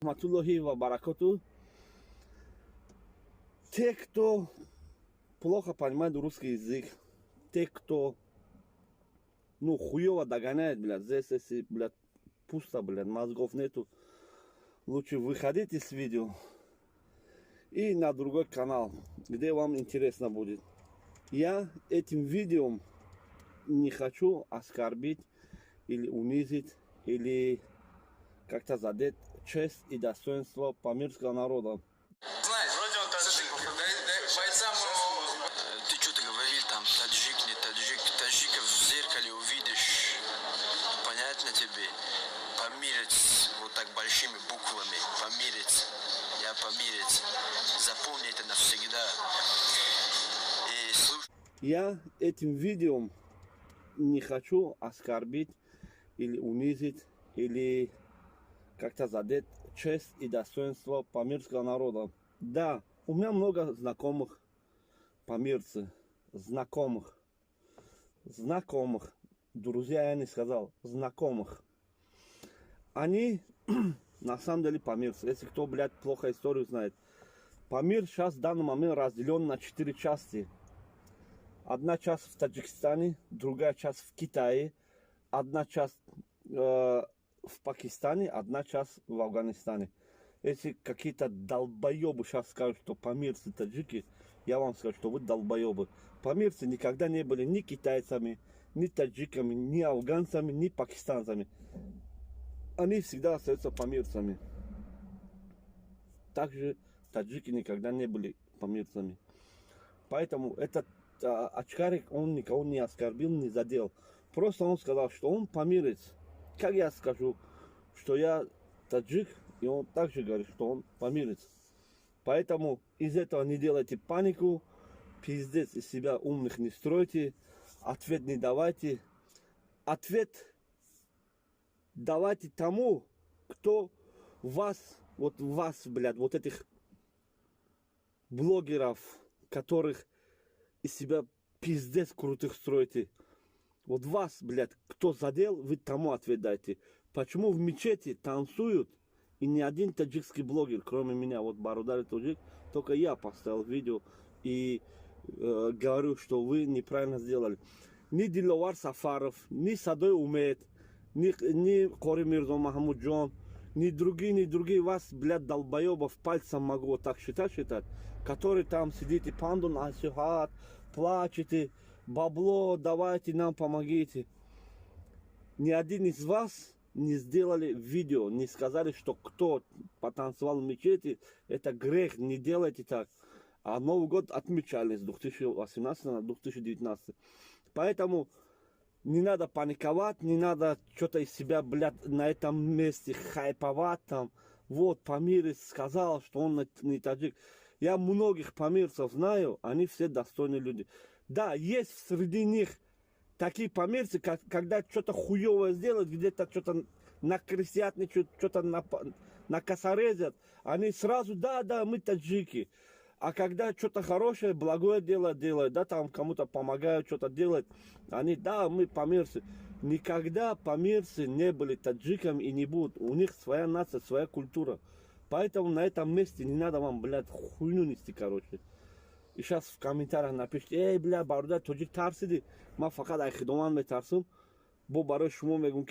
Рахматуллахи ва баракату. Те, кто плохо понимает русский язык, те, кто, хуево догоняет, блядь, здесь, если, блядь, пусто, блядь, мозгов нету, лучше выходить из видео и на другой канал, где вам интересно будет. Я этим видео не хочу оскорбить или унизить, или как-то задеть честь и достоинство памирского народа. Знаешь, вроде он таджик. Бойцам ты что-то говорил там, таджик, не таджик. Таджиков в зеркале увидишь. Понятно тебе? Памирец, вот так большими буквами. Памирец. Я памирец. Запомни это навсегда. И слушай. Я этим видео не хочу оскорбить или унизить, или как-то задеть честь и достоинство памирского народа. Да, у меня много знакомых памирцы, знакомых, друзья я не сказал, знакомых. Они на самом деле памирцы. Если кто, блядь, плохо историю знает. Памир сейчас в данный момент разделен на 4 части. Одна часть в Таджикистане, другая часть в Китае, одна часть в Пакистане, одна часть в Афганистане. Если какие-то долбоебы сейчас скажут, что памирцы таджики, я вам скажу, что вы долбоебы. Памирцы никогда не были ни китайцами, ни таджиками, ни афганцами, ни пакистанцами. Они всегда остаются памирцами. Также таджики никогда не были памирцами. Поэтому этот очкарик, он никого не оскорбил, не задел. Просто он сказал, что он памирец. Как я скажу, что я таджик, и он также говорит, что он памирец. Поэтому из этого не делайте панику, пиздец из себя умных не стройте, ответ не давайте. Ответ давайте тому, кто вас, блядь, вот этих блогеров, которых из себя пиздец крутых строите. Вот вас, блядь, кто задел, вы тому ответ дайте. Почему в мечети танцуют, и ни один таджикский блогер, кроме меня, вот Барудар таджик, только я поставил видео и говорю, что вы неправильно сделали. Ни Диловар Сафаров, ни Садой Умед, ни Кори Мирзо Махмуджон, ни другие вас, блядь, долбоебов, пальцем могу вот так считать, которые там сидите, пандун асюхат, плачете, бабло давайте, нам помогите. Ни один из вас не сделали видео, не сказали, что кто потанцевал в мечети, это грех, не делайте так. А Новый год отмечали с 2018 на 2019. Поэтому не надо паниковать, не надо что-то из себя, блядь, на этом месте хайповать там. Вот, памирец сказал, что он не таджик. Я многих памирцев знаю, они все достойные люди. Да, есть среди них такие памирцы, когда что-то хуевое сделают, где-то что-то накрестятничают, что-то накосорезят, они сразу, да, мы таджики. А когда что-то хорошее, благое дело делают, да, там кому-то помогают, что-то делать, они, да, мы памирцы. Никогда памирцы не были таджиками и не будут. У них своя нация, своя культура. Поэтому на этом месте не надо вам, блядь, хуйню нести, короче. И сейчас в комментариях напишите, бля, Барудар таджик тарсиди. Ма факат айхидоман метарсум. Бо барои шумо мегум